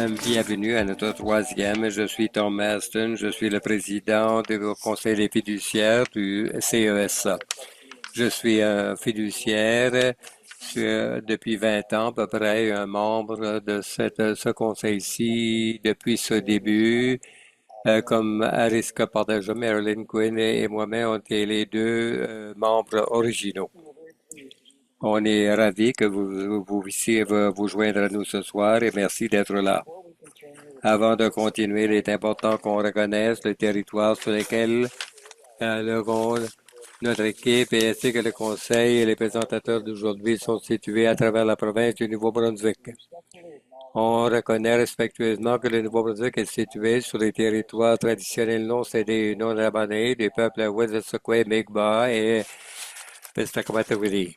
Bienvenue à notre troisième. Je suis Tom Maston. Je suis le président du Conseil des fiduciaires du CESA. Je suis un fiduciaire depuis 20 ans, à peu près, un membre de ce conseil-ci depuis ce début. Comme Ariska Pardaja, Marilyn Quinn et moi-même, on était les deux membres originaux. On est ravis que vous puissiez vous joindre à nous ce soir et merci d'être là. Avant de continuer, il est important qu'on reconnaisse le territoire sur lequel le rôle, notre équipe et ainsi que le Conseil et les présentateurs d'aujourd'hui sont situés à travers la province du Nouveau-Brunswick. On reconnaît respectueusement que le Nouveau-Brunswick est situé sur les territoires traditionnels non cédés et non abandonnés des peuples Wet'suwet'en, Mi'kmaq et Pescatawatapuli.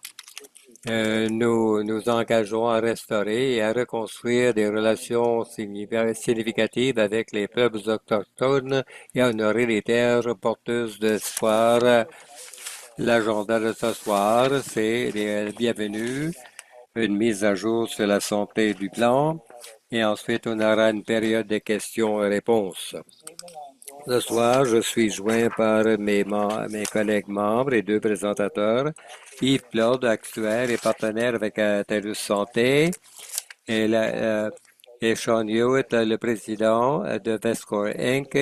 Nous engageons à restaurer et à reconstruire des relations significatives avec les peuples autochtones et à honorer les terres porteuses d'espoir. L'agenda de ce soir, c'est les bienvenus, une mise à jour sur la santé du plan et ensuite on aura une période de questions et réponses. Ce soir, je suis joint par mes collègues membres et deux présentateurs, Yves Plord, actuaire et partenaire avec TELUS Santé, et Sean Hewitt, le président de Vescore Inc.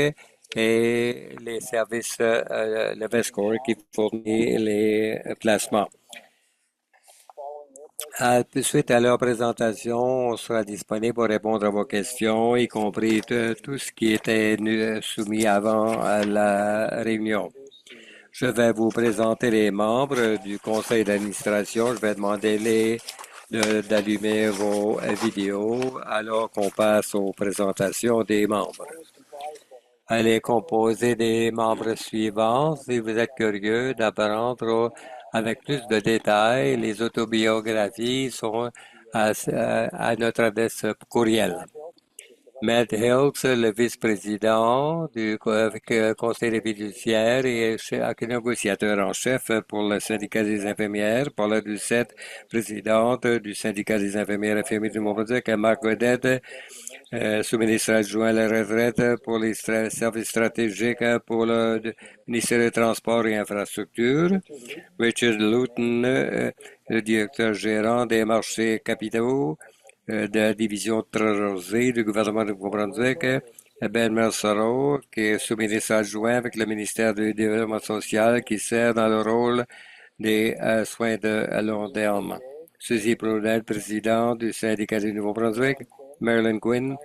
et les services de Vescore qui fournit les placements. Suite à leur présentation, on sera disponible pour répondre à vos questions, y compris tout ce qui était soumis avant la réunion. Je vais vous présenter les membres du conseil d'administration. Je vais demander d'allumer vos vidéos alors qu'on passe aux présentations des membres. Elle est composée des membres suivants. Si vous êtes curieux d'apprendre avec plus de détails, les autobiographies sont à notre adresse courriel. Matt Hills, le vice-président du Conseil des fiduciaires et négociateur en chef pour le syndicat des infirmières. Paula Doucette, présidente du syndicat des infirmières infirmières du Nouveau-Brunswick. Marc Godette, sous-ministre adjoint à la retraite pour les services stratégiques pour le ministère des Transports et Infrastructures. Richard Luton, le directeur gérant des marchés capitaux de la division Trésorier du gouvernement du Nouveau-Brunswick. Ben Mercero, qui est sous-ministre adjoint avec le ministère du Développement social, qui sert dans le rôle des soins à long terme. Suzy Prudel, président du syndicat du Nouveau-Brunswick. Marilyn Quinn,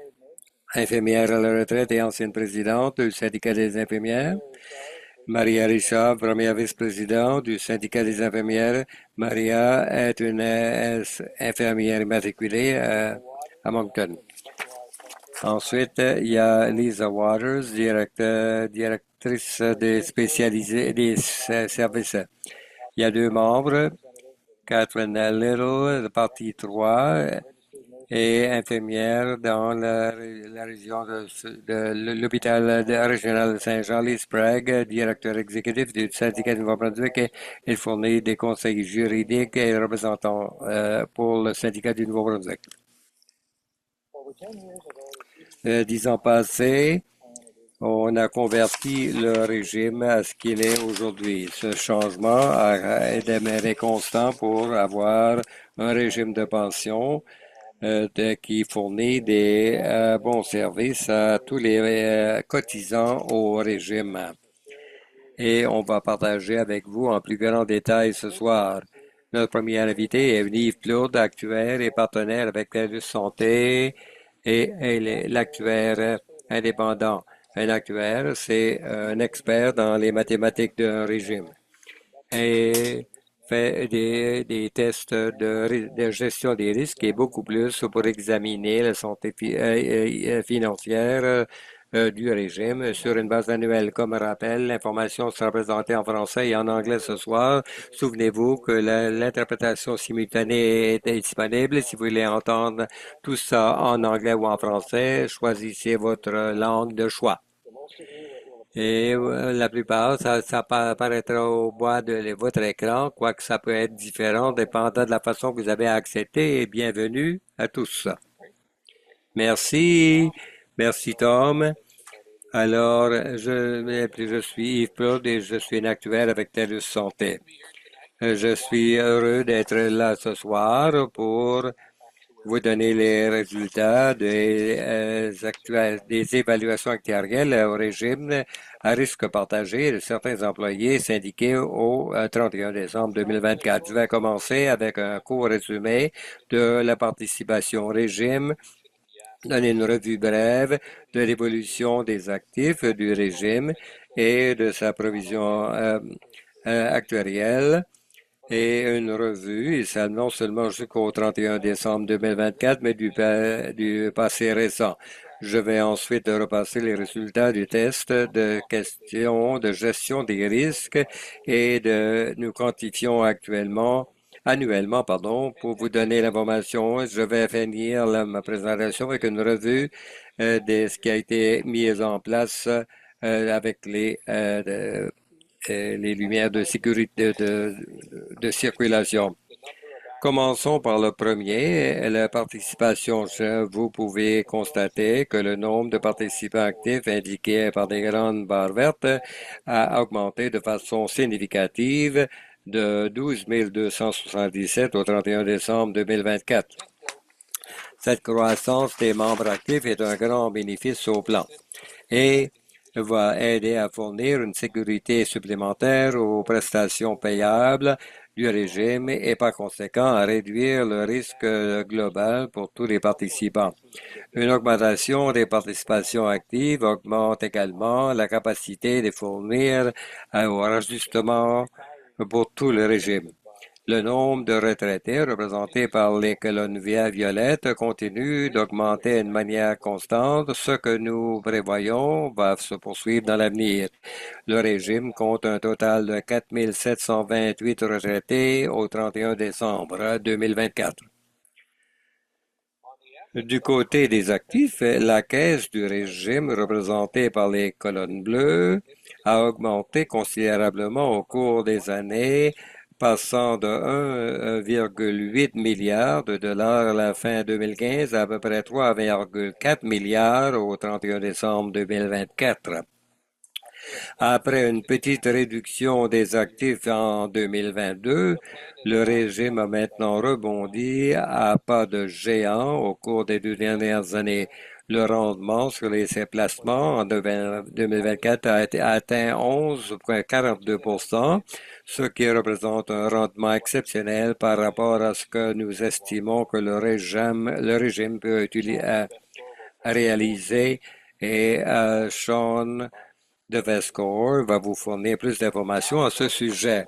infirmière à la retraite et ancienne présidente du syndicat des infirmières. Maria Richard, première vice-présidente du syndicat des infirmières. Maria est une infirmière immatriculée à Moncton. Ensuite, il y a Lisa Waters, directrice des services. Il y a deux membres, Catherine Little, de partie 3, et infirmière dans la région de l'hôpital régional de Saint-Jean, Lee Sprague, directeur exécutif du syndicat du Nouveau-Brunswick. Elle fournit des conseils juridiques et représentants pour le syndicat du Nouveau-Brunswick. 10 ans passés, on a converti le régime à ce qu'il est aujourd'hui. Ce changement est demeuré constant pour avoir un régime de pension qui fournit des bons services à tous les cotisants au régime. Et on va partager avec vous en plus grand détail ce soir. Notre premier invité est Yves Plourde, actuaire et partenaire avec TELUS Santé et l'actuaire indépendant. Un actuaire, c'est un expert dans les mathématiques d'un régime. Et fait des tests de gestion des risques et beaucoup plus pour examiner la santé financière du régime sur une base annuelle. Comme rappel, l'information sera présentée en français et en anglais ce soir. Souvenez-vous que l'interprétation simultanée est disponible. Si vous voulez entendre tout ça en anglais ou en français, choisissez votre langue de choix. Et la plupart, ça apparaîtra au bas de votre écran, quoique ça peut être différent dépendant de la façon que vous avez accepté. Et bienvenue à tous. Merci. Merci, Tom. Alors, je suis Yves Claude et je suis un actuaire avec TELUS Santé. Je suis heureux d'être là ce soir pour vous donner les résultats des évaluations actuarielles au régime à risque partagé de certains employés syndiqués au 31 décembre 2024. Je vais commencer avec un court résumé de la participation au régime, donner une revue brève de l'évolution des actifs du régime et de sa provision actuarielle et une revue, et ça non seulement jusqu'au 31 décembre 2024, mais du passé récent. Je vais ensuite repasser les résultats du test de questions de gestion des risques et nous quantifions annuellement, pour vous donner l'information. Je vais finir ma présentation avec une revue de ce qui a été mis en place avec les lumières de sécurité de circulation. Commençons par le premier, la participation. Vous pouvez constater que le nombre de participants actifs indiqué par des grandes barres vertes a augmenté de façon significative de 12 277 au 31 décembre 2024. Cette croissance des membres actifs est un grand bénéfice au plan et va aider à fournir une sécurité supplémentaire aux prestations payables du régime et par conséquent à réduire le risque global pour tous les participants. Une augmentation des participations actives augmente également la capacité de fournir au ajustement pour tout le régime. Le nombre de retraités représentés par les colonnes violettes continue d'augmenter de manière constante. Ce que nous prévoyons va se poursuivre dans l'avenir. Le régime compte un total de 4 728 retraités au 31 décembre 2024. Du côté des actifs, la caisse du régime représentée par les colonnes bleues a augmenté considérablement au cours des années, passant de 1,8 milliard de dollars à la fin 2015 à peu près 3,4 milliards au 31 décembre 2024. Après une petite réduction des actifs en 2022, le régime a maintenant rebondi à pas de géant au cours des 2 dernières années. Le rendement sur ces placements en 2024 a atteint 11,42%, ce qui représente un rendement exceptionnel par rapport à ce que nous estimons que le régime peut réaliser. Et Sean Devescore va vous fournir plus d'informations à ce sujet.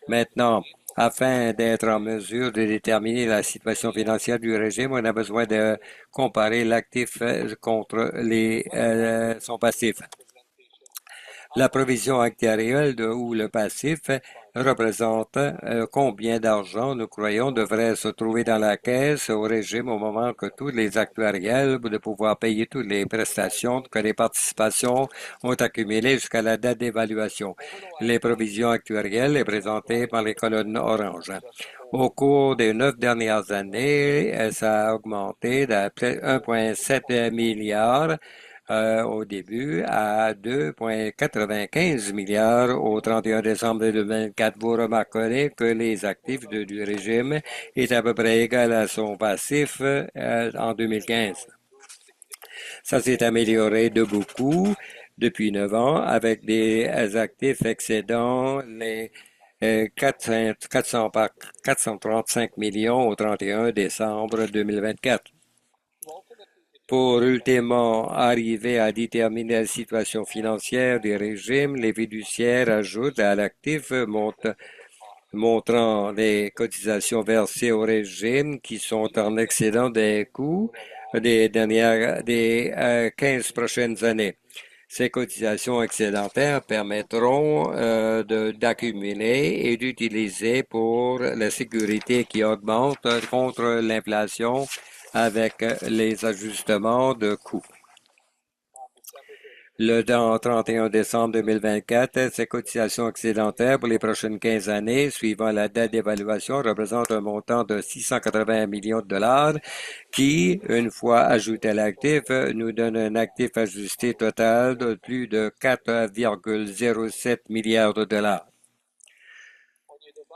Maintenant, afin d'être en mesure de déterminer la situation financière du régime, on a besoin de comparer l'actif contre son passif. La provision actuarielle ou le passif représente combien d'argent nous croyons devrait se trouver dans la caisse au régime au moment que tous les actuariels de pouvoir payer toutes les prestations que les participations ont accumulées jusqu'à la date d'évaluation. Les provisions actuarielles sont présentées par les colonnes orange. Au cours des 9 dernières années, ça a augmenté d'à 1,7 milliard au début à 2,95 milliards au 31 décembre 2024. Vous remarquerez que les actifs du régime est à peu près égal à son passif en 2015. Ça s'est amélioré de beaucoup depuis 9 ans avec des actifs excédant les 435 millions au 31 décembre 2024. Pour ultimement arriver à déterminer la situation financière des régimes, les fiduciaires ajoutent à l'actif montrant les cotisations versées au régime qui sont en excédent des coûts des 15 prochaines années. Ces cotisations excédentaires permettront d'accumuler et d'utiliser pour la sécurité qui augmente contre l'inflation avec les ajustements de coûts. Le 31 décembre 2024, ces cotisations excédentaires pour les prochaines 15 années suivant la date d'évaluation représentent un montant de 680 millions de dollars qui, une fois ajouté à l'actif, nous donne un actif ajusté total de plus de 4,07 milliards de dollars.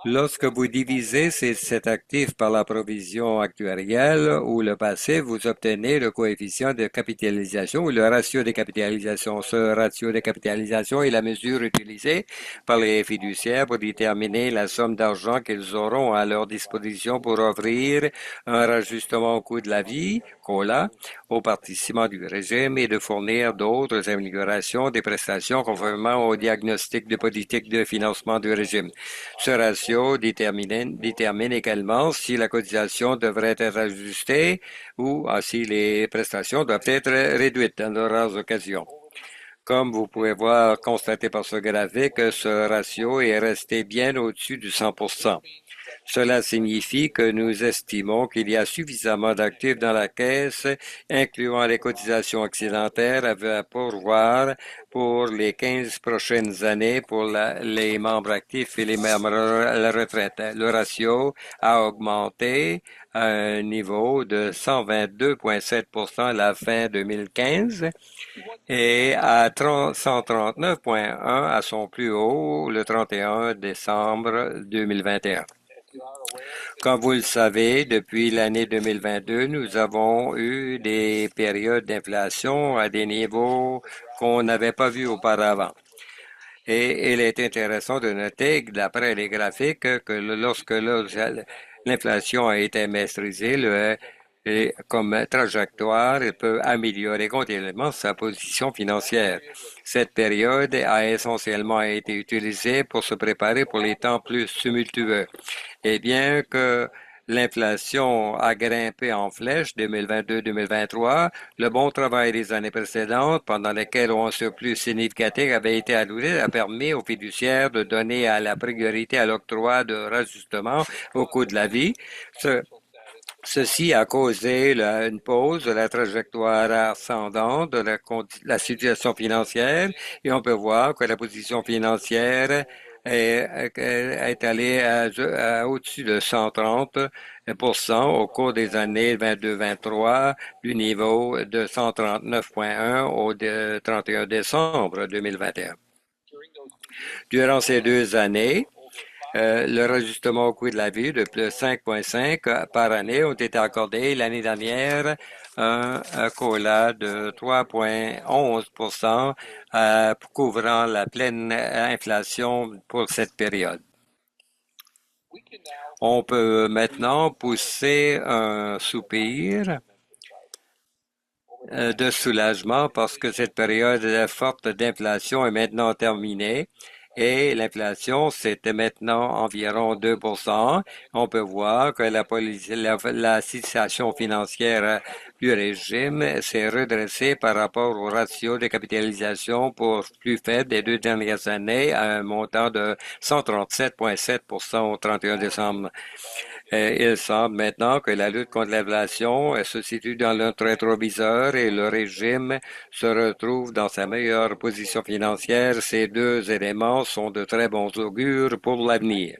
Lorsque vous divisez cet actif par la provision actuarielle ou le passif, vous obtenez le coefficient de capitalisation ou le ratio de capitalisation. Ce ratio de capitalisation est la mesure utilisée par les fiduciaires pour déterminer la somme d'argent qu'ils auront à leur disposition pour offrir un rajustement au coût de la vie, COLA, aux participants du régime et de fournir d'autres améliorations des prestations conformément au diagnostic de politique de financement du régime. Ce ratio détermine également si la cotisation devrait être ajustée ou si les prestations doivent être réduites dans de rares occasions. Comme vous pouvez constater par ce graphique, ce ratio est resté bien au-dessus du 100%. Cela signifie que nous estimons qu'il y a suffisamment d'actifs dans la caisse, incluant les cotisations excédentaires, à pourvoir pour les 15 prochaines années pour les membres actifs et les membres à la retraite. Le ratio a augmenté à un niveau de 122,7% à la fin 2015 et à 139,1 à son plus haut le 31 décembre 2021. Comme vous le savez, depuis l'année 2022, nous avons eu des périodes d'inflation à des niveaux qu'on n'avait pas vus auparavant. Et il est intéressant de noter, d'après les graphiques, que lorsque l'inflation a été maîtrisée, comme trajectoire, il peut améliorer continuellement sa position financière. Cette période a essentiellement été utilisée pour se préparer pour les temps plus tumultueux. Et bien que l'inflation a grimpé en flèche 2022-2023, le bon travail des années précédentes, pendant lesquelles un surplus significatif avait été alloué, a permis aux fiduciaires de donner la priorité à l'octroi de rajustements au coût de la vie. Ceci a causé une pause de la trajectoire ascendante de la situation financière et on peut voir que la position financière est allée au-dessus de 130% au cours des années 22-23 du niveau de 139,1 au 31 décembre 2021. Durant ces 2 années, le rajustement au coût de la vie de plus 5,5 par année ont été accordés. L'année dernière, un COLA de 3,11% couvrant la pleine inflation pour cette période. On peut maintenant pousser un soupir de soulagement parce que cette période forte d'inflation est maintenant terminée. Et l'inflation, c'était maintenant environ 2%. On peut voir que la situation financière du régime s'est redressée par rapport au ratio de capitalisation pour plus faible des 2 dernières années à un montant de 137,7% au 31 décembre. Il semble maintenant que la lutte contre l'inflation se situe dans notre rétroviseur et le régime se retrouve dans sa meilleure position financière. Ces 2 éléments sont de très bons augures pour l'avenir.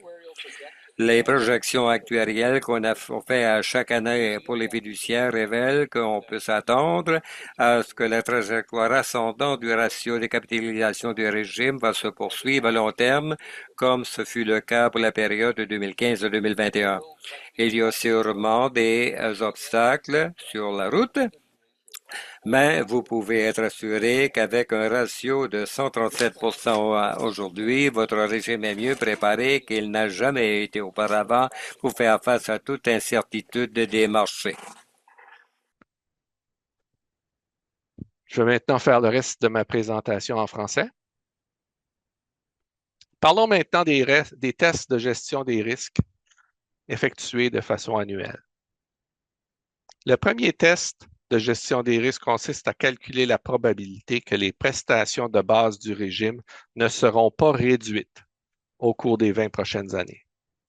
Les projections actuarielles qu'on fait à chaque année pour les fiduciaires révèlent qu'on peut s'attendre à ce que la trajectoire ascendante du ratio de capitalisation du régime va se poursuivre à long terme, comme ce fut le cas pour la période de 2015-2021. Il y a sûrement des obstacles sur la route, mais vous pouvez être assuré qu'avec un ratio de 137% aujourd'hui, votre régime est mieux préparé qu'il n'a jamais été auparavant pour faire face à toute incertitude des marchés. Je vais maintenant faire le reste de ma présentation en français. Parlons maintenant des tests de gestion des risques effectués de façon annuelle. Le premier test de gestion des risques consiste à calculer la probabilité que les prestations de base du régime ne seront pas réduites au cours des 20 prochaines années.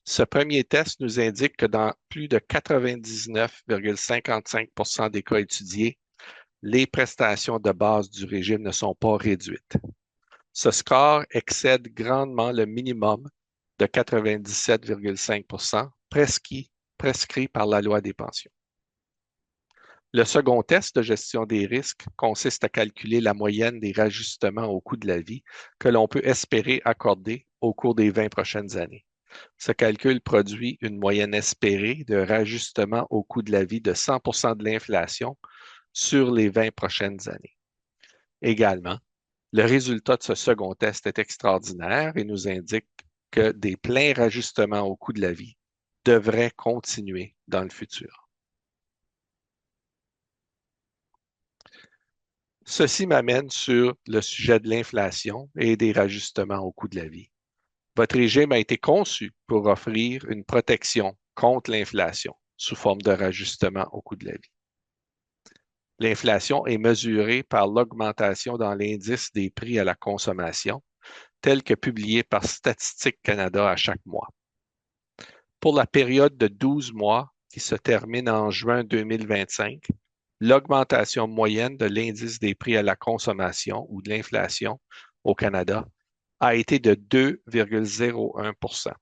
Ce premier test nous indique que dans plus de 99,55% des cas étudiés, les prestations de base du régime ne sont pas réduites. Ce score excède grandement le minimum de 97,5 prescrit par la loi des pensions. Le second test de gestion des risques consiste à calculer la moyenne des rajustements au coût de la vie que l'on peut espérer accorder au cours des 20 prochaines années. Ce calcul produit une moyenne espérée de rajustement au coût de la vie de 100 de l'inflation sur les 20 prochaines années. Également, le résultat de ce second test est extraordinaire et nous indique que des pleins rajustements au coût de la vie devraient continuer dans le futur. Ceci m'amène sur le sujet de l'inflation et des rajustements au coût de la vie. Votre régime a été conçu pour offrir une protection contre l'inflation sous forme de rajustement au coût de la vie. L'inflation est mesurée par l'augmentation dans l'indice des prix à la consommation, tel que publié par Statistique Canada à chaque mois. Pour la période de 12 mois qui se termine en juin 2025, l'augmentation moyenne de l'indice des prix à la consommation ou de l'inflation au Canada a été de 2,01 %.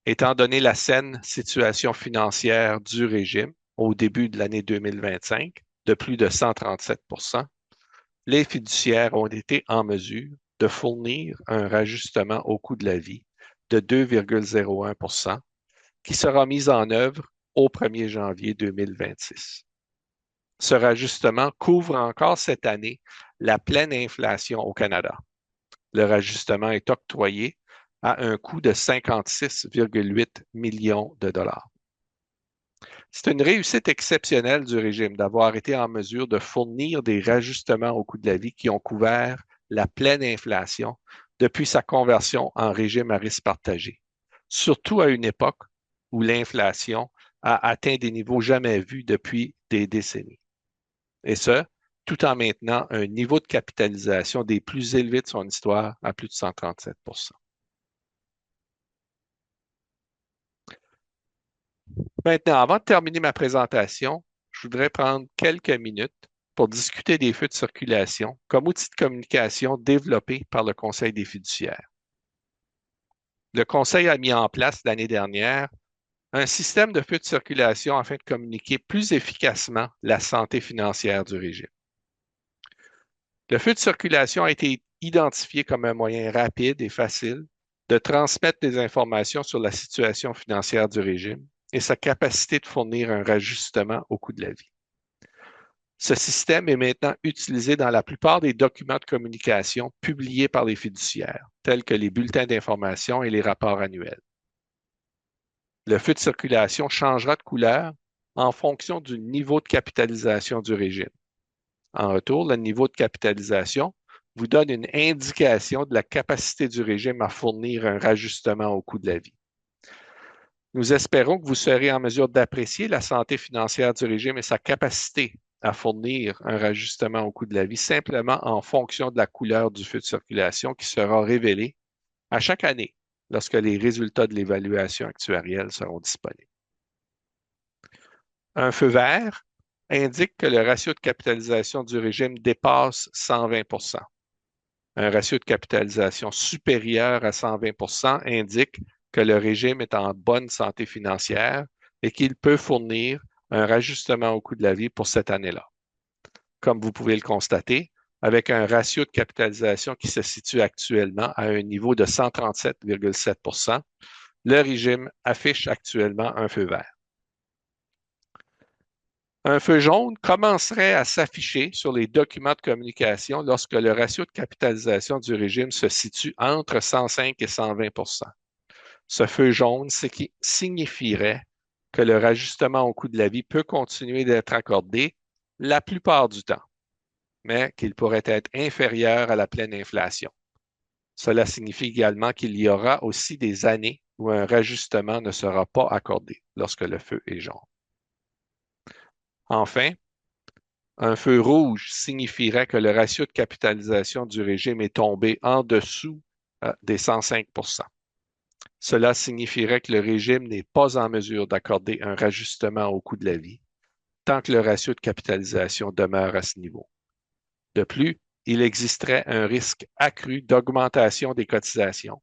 Étant donné la saine situation financière du régime au début de l'année 2025, de plus de 137 %, les fiduciaires ont été en mesure de fournir un rajustement au coût de la vie de 2,01 % qui sera mis en œuvre au 1er janvier 2026. Ce rajustement couvre encore cette année la pleine inflation au Canada. Le rajustement est octroyé à un coût de 56,8 millions de dollars. C'est une réussite exceptionnelle du régime d'avoir été en mesure de fournir des rajustements au coût de la vie qui ont couvert la pleine inflation depuis sa conversion en régime à risque partagé, surtout à une époque où l'inflation a atteint des niveaux jamais vus depuis des décennies. Et ce, tout en maintenant un niveau de capitalisation des plus élevés de son histoire à plus de 137 %. Maintenant, avant de terminer ma présentation, je voudrais prendre quelques minutes pour discuter des feux de circulation comme outil de communication développé par le Conseil des fiduciaires. Le Conseil a mis en place l'année dernière un système de feux de circulation afin de communiquer plus efficacement la santé financière du régime. Le feu de circulation a été identifié comme un moyen rapide et facile de transmettre des informations sur la situation financière du régime et sa capacité de fournir un rajustement au coût de la vie. Ce système est maintenant utilisé dans la plupart des documents de communication publiés par les fiduciaires, tels que les bulletins d'information et les rapports annuels. Le feu de circulation changera de couleur en fonction du niveau de capitalisation du régime. En retour, le niveau de capitalisation vous donne une indication de la capacité du régime à fournir un rajustement au coût de la vie. Nous espérons que vous serez en mesure d'apprécier la santé financière du régime et sa capacité à fournir un rajustement au coût de la vie simplement en fonction de la couleur du feu de circulation qui sera révélé à chaque année lorsque les résultats de l'évaluation actuarielle seront disponibles. Un feu vert indique que le ratio de capitalisation du régime dépasse 120 %. Un ratio de capitalisation supérieur à 120 % indique que le régime est en bonne santé financière et qu'il peut fournir un rajustement au coût de la vie pour cette année-là. Comme vous pouvez le constater, avec un ratio de capitalisation qui se situe actuellement à un niveau de 137,7 %, le régime affiche actuellement un feu vert. Un feu jaune commencerait à s'afficher sur les documents de communication lorsque le ratio de capitalisation du régime se situe entre 105 et 120 %. Ce feu jaune signifierait que le rajustement au coût de la vie peut continuer d'être accordé la plupart du temps, mais qu'il pourrait être inférieur à la pleine inflation. Cela signifie également qu'il y aura aussi des années où un rajustement ne sera pas accordé lorsque le feu est jaune. Enfin, un feu rouge signifierait que le ratio de capitalisation du régime est tombé en dessous des 105 %. Cela signifierait que le régime n'est pas en mesure d'accorder un rajustement au coût de la vie, tant que le ratio de capitalisation demeure à ce niveau. De plus, il existerait un risque accru d'augmentation des cotisations,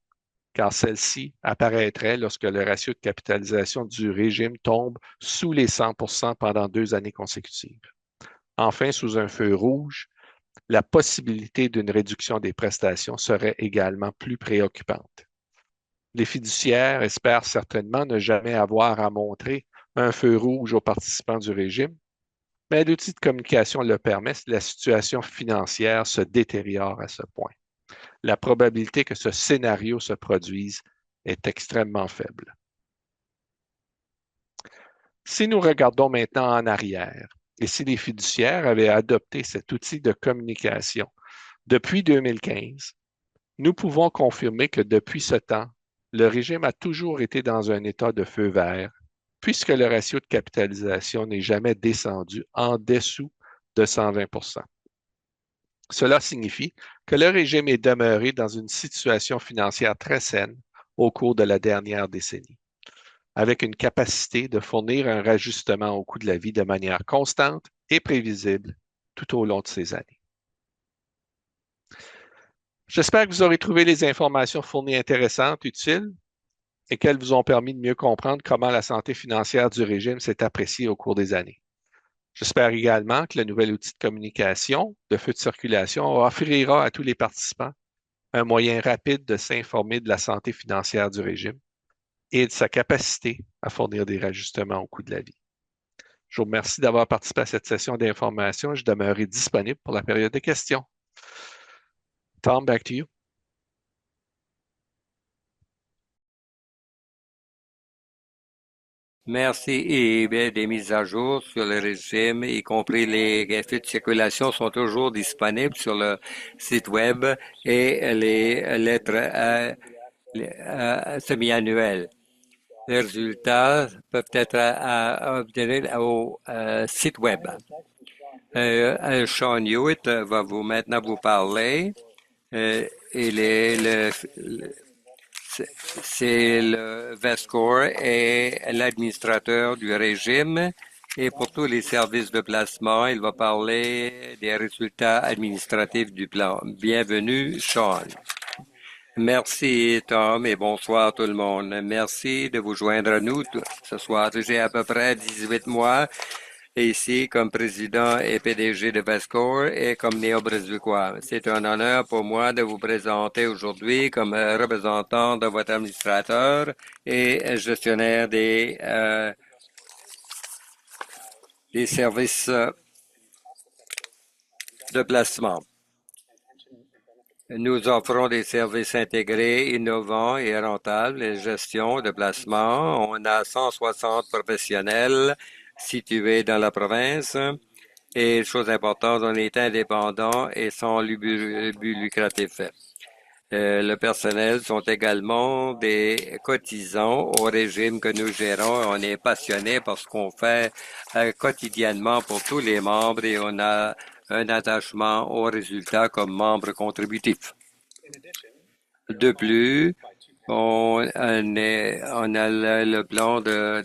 car celle-ci apparaîtrait lorsque le ratio de capitalisation du régime tombe sous les 100% pendant 2 années consécutives. Enfin, sous un feu rouge, la possibilité d'une réduction des prestations serait également plus préoccupante. Les fiduciaires espèrent certainement ne jamais avoir à montrer un feu rouge aux participants du régime, mais l'outil de communication le permet si la situation financière se détériore à ce point. La probabilité que ce scénario se produise est extrêmement faible. Si nous regardons maintenant en arrière, et si les fiduciaires avaient adopté cet outil de communication depuis 2015, nous pouvons confirmer que depuis ce temps, le régime a toujours été dans un état de feu vert, puisque le ratio de capitalisation n'est jamais descendu en dessous de 120%. Cela signifie que le régime est demeuré dans une situation financière très saine au cours de la dernière décennie, avec une capacité de fournir un rajustement au coût de la vie de manière constante et prévisible tout au long de ces années. J'espère que vous aurez trouvé les informations fournies intéressantes, utiles et qu'elles vous ont permis de mieux comprendre comment la santé financière du régime s'est appréciée au cours des années. J'espère également que le nouvel outil de communication de feu de circulation offrira à tous les participants un moyen rapide de s'informer de la santé financière du régime et de sa capacité à fournir des rajustements au coût de la vie. Je vous remercie d'avoir participé à cette session d'information. Je demeurerai disponible pour la période de questions. Tom, back to you. Merci. Et bien, des mises à jour sur le régime, y compris les faits de circulation, sont toujours disponibles sur le site web et les lettres semi-annuelles. Les résultats peuvent être obtenus au site web. Sean Hewitt va maintenant vous parler. Il est c'est le VESCOR et l'administrateur du régime. Et pour tous les services de placement, il va parler des résultats administratifs du plan. Bienvenue, Sean. Merci, Tom, et bonsoir tout le monde. Merci de vous joindre à nous ce soir. J'ai à peu près 18 mois ici comme président et PDG de Vescore et comme néo-brunswickois. C'est un honneur pour moi de vous présenter aujourd'hui comme représentant de votre administrateur et gestionnaire des services de placement. Nous offrons des services intégrés, innovants et rentables, de gestion de placement. On a 160 professionnels situés dans la province. Et chose importante, on est indépendant et sans but lucratif. Le personnel sont également des cotisants au régime que nous gérons. On est passionné par ce qu'on fait quotidiennement pour tous les membres et on a un attachement aux résultats comme membre contributif. De plus, on a le plan de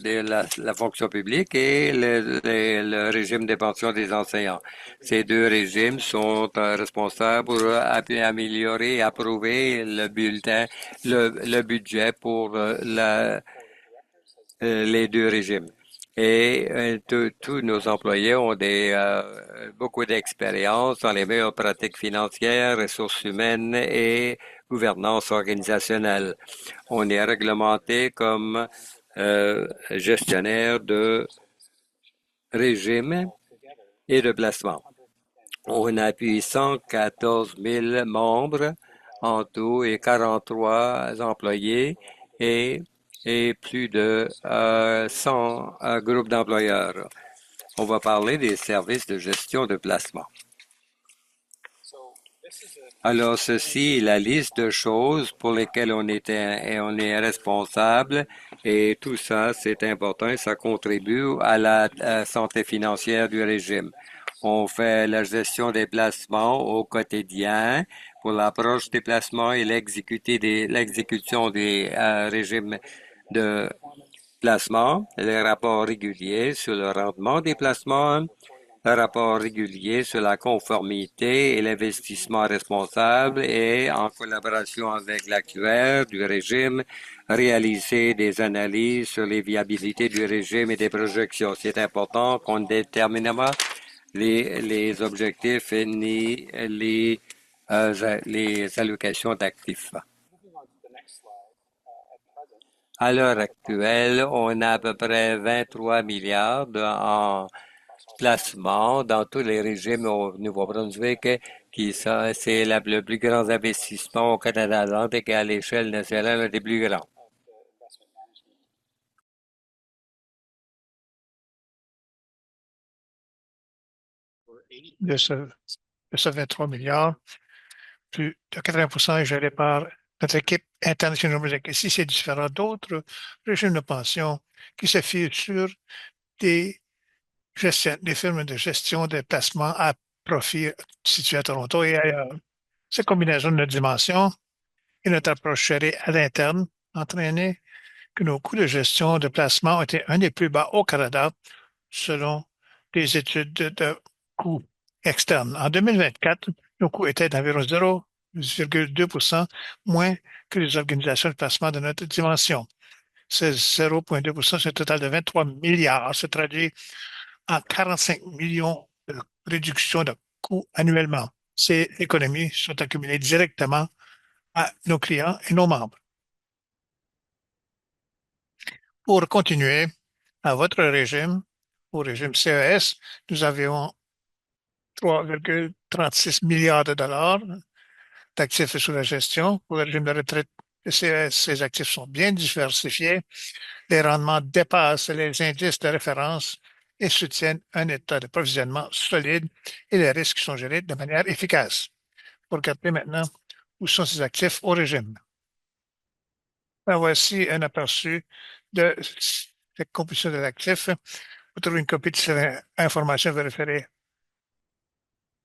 la fonction publique et le régime des pensions des enseignants. Ces deux régimes sont responsables pour améliorer et approuver le bulletin, le budget pour les deux régimes. Et tous nos employés ont beaucoup d'expérience dans les meilleures pratiques financières, ressources humaines et gouvernance organisationnelle. On est réglementé comme gestionnaire de régime et de placement. On appuie 114 000 membres en tout et 43 employés et plus de 100 groupes d'employeurs. On va parler des services de gestion de placement. Alors, ceci est la liste de choses pour lesquelles on est responsable et tout ça, c'est important et ça contribue à la santé financière du régime. On fait la gestion des placements au quotidien pour l'approche des placements et l'exécution des régimes de placements, les rapports réguliers sur le rendement des placements, le rapport régulier sur la conformité et l'investissement responsable et, en collaboration avec l'actuaire du régime, réaliser des analyses sur les viabilités du régime et des projections. C'est important qu'on détermine les objectifs ni les allocations d'actifs. À l'heure actuelle, on a à peu près 23 milliards en placement dans tous les régimes au Nouveau-Brunswick, c'est le plus grand investissement au Canada atlantique et à l'échelle nationale, un des plus grands. De ce, de ce 23 milliards, plus de 80% est géré par notre équipe internationale. Ici, c'est différent d'autres régimes de pension qui se fient sur des des firmes de gestion de placement à profit situées à Toronto et ailleurs. Cette combinaison de dimensions et notre approche gérée à l'interne entraîné que nos coûts de gestion de placement ont été un des plus bas au Canada selon des études de coûts externes. En 2024, nos coûts étaient d'environ 0,2% moins que les organisations de placement de notre dimension. C'est 0,2%, c'est un total de 23 milliards, se traduit en 45 millions de réduction de coûts annuellement. Ces économies sont accumulées directement à nos clients et nos membres. Pour continuer, à votre régime, au régime CES, nous avions 3,36 milliards de dollars d'actifs sous la gestion. Pour le régime de retraite de CES, ces actifs sont bien diversifiés. Les rendements dépassent les indices de référence et soutiennent un état de provisionnement solide et les risques sont gérés de manière efficace. Pour regarder maintenant où sont ces actifs au régime. Voici un aperçu de cette composition de l'actif. Vous trouvez une copie de cette information, vous référez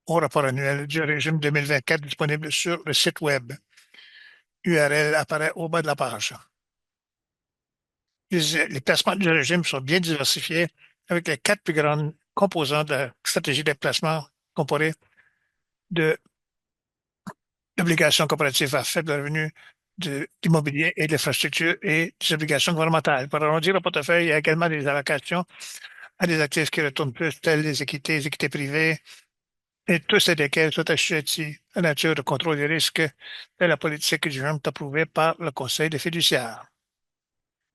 au rapport annuel du régime 2024 disponible sur le site Web. URL apparaît au bas de la page. Les placements du régime sont bien diversifiés avec les 4 plus grandes composantes de la stratégie de placement comparée d'obligations corporatives à faible revenu, d'immobilier et de l'infrastructure et des obligations gouvernementales. Pour arrondir le portefeuille, il y a également des allocations à des actifs qui retournent plus, tels les équités privées, et tous lesquels sont assujettis à la nature de contrôle des risques de la politique du GEM approuvée par le Conseil des fiduciaires.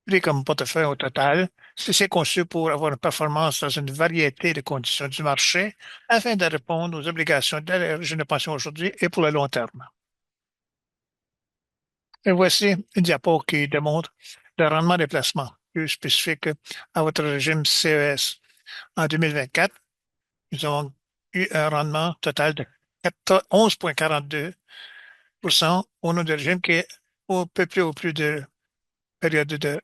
Pris comme portefeuille au total, ceci est conçu pour avoir une performance dans une variété de conditions du marché afin de répondre aux obligations de la régime de pension aujourd'hui et pour le long terme. Et voici une diapo qui démontre le rendement des placements plus spécifique à votre régime CES. En 2024, nous avons eu un rendement total de 11,42% au nom du régime qui est au peu plus ou plus de période de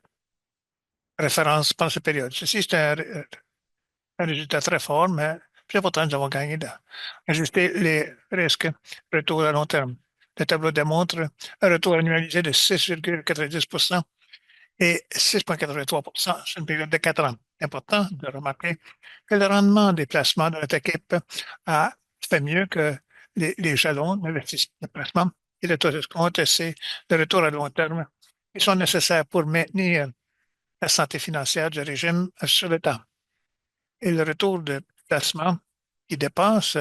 référence pendant cette période. Ceci, c'est un résultat très fort, mais plus important, nous avons gagné d'ajuster les risques retour à long terme. Le tableau démontre un retour annualisé de 6,90% et 6,83% sur une période de 4 ans. Important de remarquer que le rendement des placements de notre équipe a fait mieux que les jalons d'investissement de placement et le taux de compte, c'est le retour à long terme qui sont nécessaires pour maintenir la santé financière du régime sur le temps. Et le retour de placement qui dépasse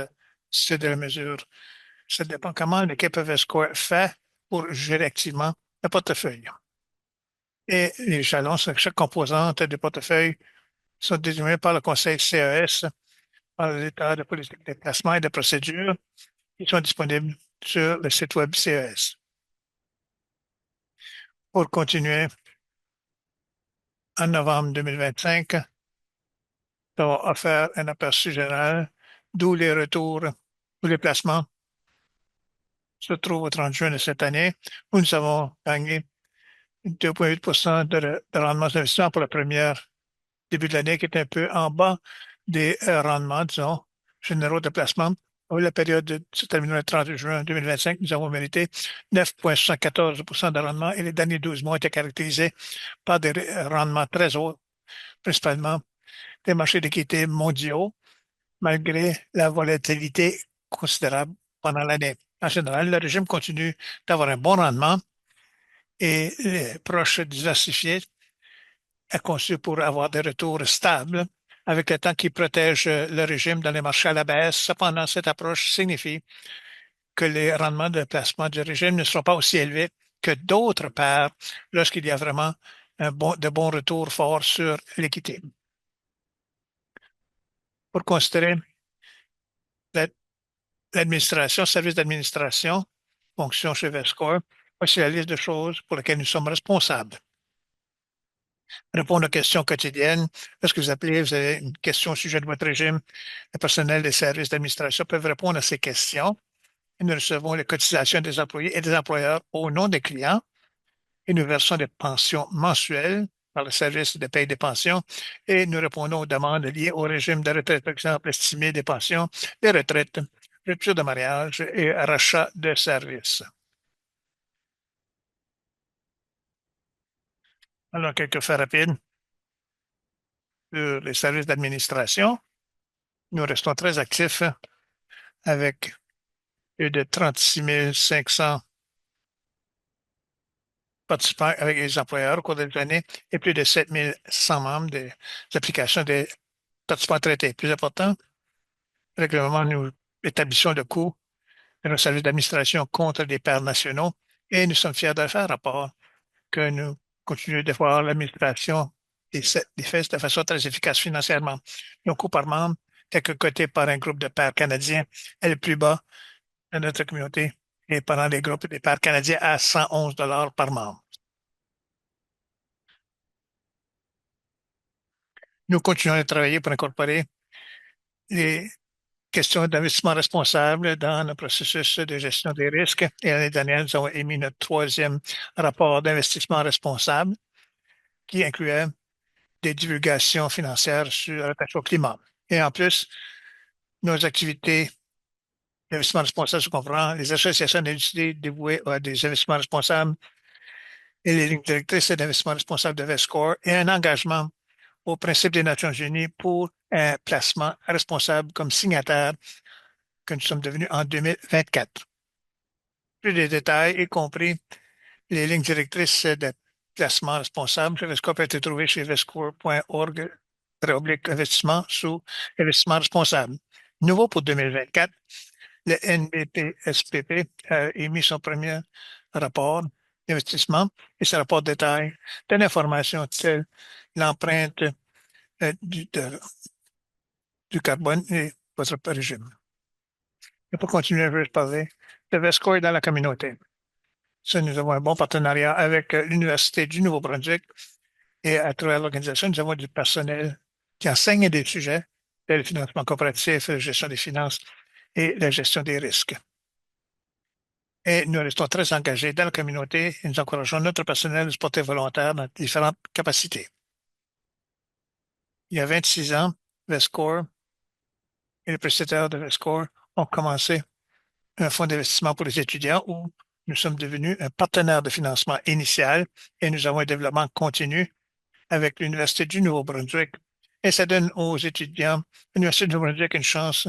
c'est de la mesure. Ça dépend comment l'équipe Score fait pour gérer activement le portefeuille. Et les jalons sur chaque composante du portefeuille sont déterminés par le Conseil CES, par l'état de politique de placement et de procédures qui sont disponibles sur le site Web CES. Pour continuer, en novembre 2025, nous avons offert un aperçu général d'où les retours ou les placements se trouvent au 30 juin de cette année, où nous avons gagné 2,8% de rendement d'investissement pour la première début de l'année, qui est un peu en bas des rendements, disons, généraux de placement Pour la période se terminant le 30 juin 2025, nous avons mérité 9,74% de rendement et les derniers 12 mois étaient caractérisés par des rendements très hauts, principalement des marchés d'équité mondiaux, malgré la volatilité considérable pendant l'année. En général, le régime continue d'avoir un bon rendement et les proches diversifiés est conçu pour avoir des retours stables avec le temps qui protège le régime dans les marchés à la baisse. Cependant, cette approche signifie que les rendements de placement du régime ne seront pas aussi élevés que d'autres paires lorsqu'il y a vraiment de bons retours forts sur l'équité. Pour considérer l'administration, service d'administration, fonction chez Vescore, voici la liste de choses pour lesquelles nous sommes responsables. Répondre aux questions quotidiennes. Lorsque vous appelez, vous avez une question au sujet de votre régime. Le personnel des services d'administration peuvent répondre à ces questions. Et nous recevons les cotisations des employés et des employeurs au nom des clients et nous versons des pensions mensuelles par le service de paie des pensions et nous répondons aux demandes liées au régime de retraite, par exemple, estimé des pensions, des retraites, rupture de mariage et rachat de services. Alors, quelques faits rapides sur les services d'administration. Nous restons très actifs avec plus de 36 500 participants avec les employeurs au cours des années et plus de 7 100 membres des applications des participants traités. Plus important, régulièrement, nous établissons le coût de nos services d'administration contre les pairs nationaux et nous sommes fiers de faire rapport que nous continuons de voir l'administration des faits de façon très efficace financièrement. Nos coûts par membre, tel que coté par un groupe de pairs canadiens, est le plus bas de notre communauté et pendant les groupes des pairs canadiens à 111 par membre. Nous continuons de travailler pour incorporer les questions d'investissement responsable dans le processus de gestion des risques. Et l'année dernière, nous avons émis notre troisième rapport d'investissement responsable qui incluait des divulgations financières sur l'attache au climat. Et en plus, nos activités d'investissement responsable se comprend les associations d'industrie dévouées à des investissements responsables et les lignes directrices d'investissement responsable de VESCOR et un engagement au principe des Nations Unies pour un placement responsable comme signataire que nous sommes devenus en 2024. Plus de détails, y compris les lignes directrices de placement responsable chez VESCOR peuvent être trouvées chez vescor.org investissement sous investissement responsable. Nouveau pour 2024, le NBP-SPP a émis son premier rapport d'investissement et ce rapport détaille de l'information telle l'empreinte du carbone et votre régime. Et pour continuer, je vais parler de VESCOR dans la communauté. Ça, nous avons un bon partenariat avec l'Université du Nouveau-Brunswick et à travers l'organisation, nous avons du personnel qui enseigne des sujets tels le financement coopératif, la gestion des finances et la gestion des risques. Et nous restons très engagés dans la communauté et nous encourageons notre personnel de se porter volontaire dans différentes capacités. Il y a 26 ans, VESCOR et les prestataires de VESCOR ont commencé un fonds d'investissement pour les étudiants où nous sommes devenus un partenaire de financement initial et nous avons un développement continu avec l'Université du Nouveau-Brunswick. Et ça donne aux étudiants de l'Université du Nouveau-Brunswick une chance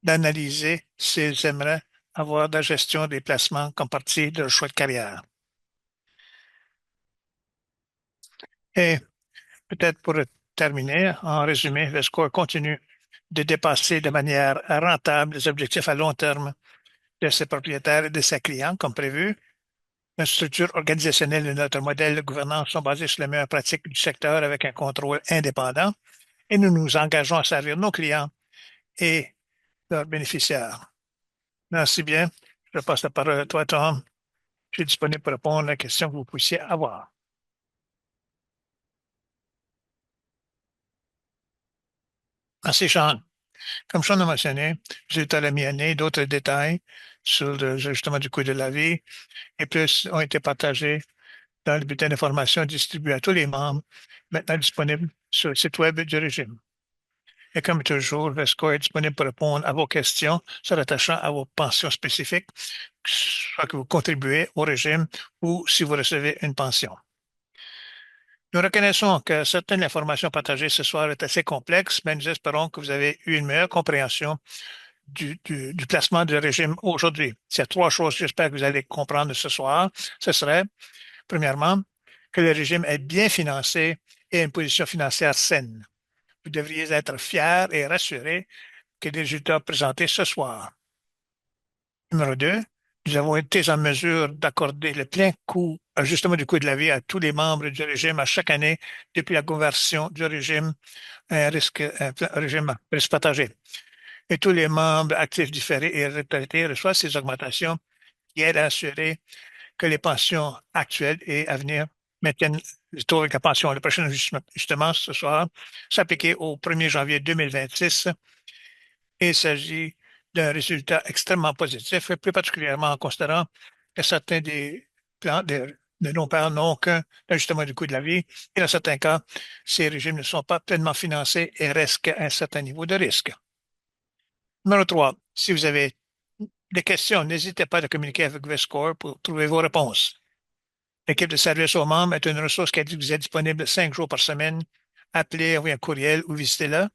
d'analyser s'ils aimeraient avoir de la gestion des placements comme partie de leur choix de carrière. Et peut-être pour terminer, en résumé, VESCOR continue de dépasser de manière rentable les objectifs à long terme de ses propriétaires et de ses clients, comme prévu. Notre structure organisationnelle et notre modèle de gouvernance sont basés sur les meilleures pratiques du secteur avec un contrôle indépendant et nous nous engageons à servir nos clients et leurs bénéficiaires. Merci bien. Je passe la parole à toi, Tom. Je suis disponible pour répondre à la question que vous puissiez avoir. Merci, Sean. Comme Sean a mentionné, j'ai la mi-année, d'autres détails sur le justement du coût de la vie et plus ont été partagés dans le bulletin d'information distribué à tous les membres, maintenant disponible sur le site web du régime. Et comme toujours, VESCO est disponible pour répondre à vos questions se rattachant à vos pensions spécifiques, soit que vous contribuez au régime ou si vous recevez une pension. Nous reconnaissons que certaines informations partagées ce soir est assez complexe, mais nous espérons que vous avez eu une meilleure compréhension du placement du régime aujourd'hui. S'il y a trois choses que j'espère que vous allez comprendre ce soir, ce serait, premièrement, que le régime est bien financé et a une position financière saine. Vous devriez être fiers et rassurés que les résultats présentés ce soir. Numéro 2, nous avons été en mesure d'accorder le plein coût, ajustement du coût de la vie à tous les membres du régime à chaque année depuis la conversion du régime à un régime à risque partagé. Et tous les membres actifs différés et retraités reçoivent ces augmentations qui aident à assurer que les pensions actuelles et à venir maintiennent le taux de la pension. Le prochain ajustement ce soir s'appliquer au 1er janvier 2026 et il s'agit d'un résultat extrêmement positif, et plus particulièrement en considérant que certains des plans de nos pairs n'ont aucun ajustement du coût de la vie et dans certains cas, ces régimes ne sont pas pleinement financés et restent à un certain niveau de risque. Numéro 3, si vous avez des questions, n'hésitez pas à communiquer avec VESCOR pour trouver vos réponses. L'équipe de service aux membres est une ressource qui vous est disponible 5 jours par semaine. Appelez, envoyez un courriel ou visitez-la.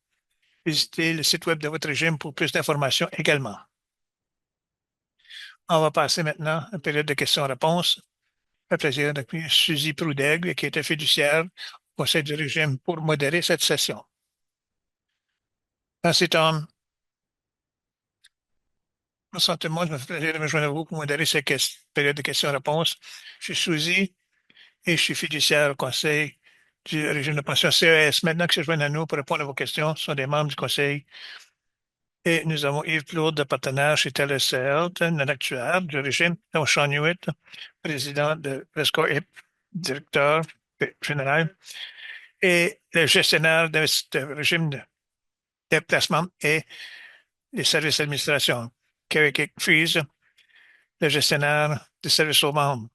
Visitez le site web de votre régime pour plus d'informations également. On va passer maintenant à une période de questions-réponses. Ça fait plaisir d'accueillir Suzy Proudaigle, qui était fiduciaire au Conseil du régime pour modérer cette session. Merci, Tom. Santé-moi, je me fais plaisir de me joindre à vous pour modérer cette période de questions-réponses. Je suis Suzy et je suis fiduciaire au Conseil du régime de pension CES. Maintenant que je joignent à nous pour répondre à vos questions, ce sont des membres du Conseil. Et nous avons Yves Plourde, partenaire chez TELUS, un actuaire du régime. Nous avons Sean Hewitt, président de VESCO et directeur général. Et le gestionnaire de régime de placement et les services d'administration. Kerry Fries, le gestionnaire des services aux membres.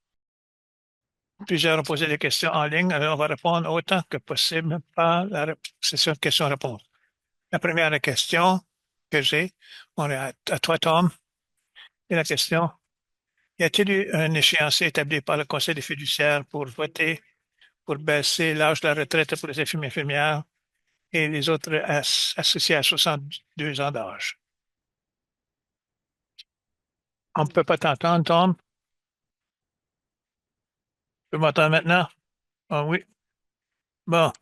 Plusieurs ont posé des questions en ligne, alors on va répondre autant que possible par la session de questions-réponses. La première question que j'ai, on est à toi, Tom, et la question, y a-t-il eu un échéancier établi par le Conseil des fiduciaires pour voter pour baisser l'âge de la retraite pour les infirmiers et infirmières et les autres associés à 62 ans d'âge? On ne peut pas t'entendre, Tom. Tu peux m'entendre maintenant? Ah oui. Bon,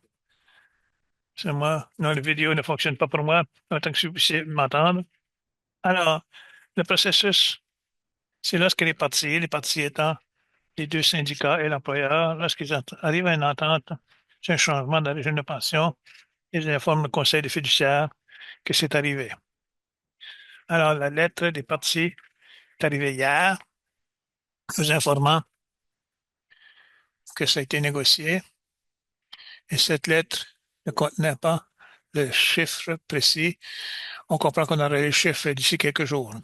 c'est moi. Non, la vidéo ne fonctionne pas pour moi. En tant que vous puissiez m'entendre. Alors, le processus, c'est lorsque les partis étant les deux syndicats et l'employeur, lorsqu'ils arrivent à une entente sur un changement dans le régime de pension, ils informent le conseil des fiduciaires que c'est arrivé. Alors, la lettre des partis est arrivée hier, nous informant que ça a été négocié et cette lettre ne contenait pas le chiffre précis. On comprend qu'on aura les chiffres d'ici quelques jours.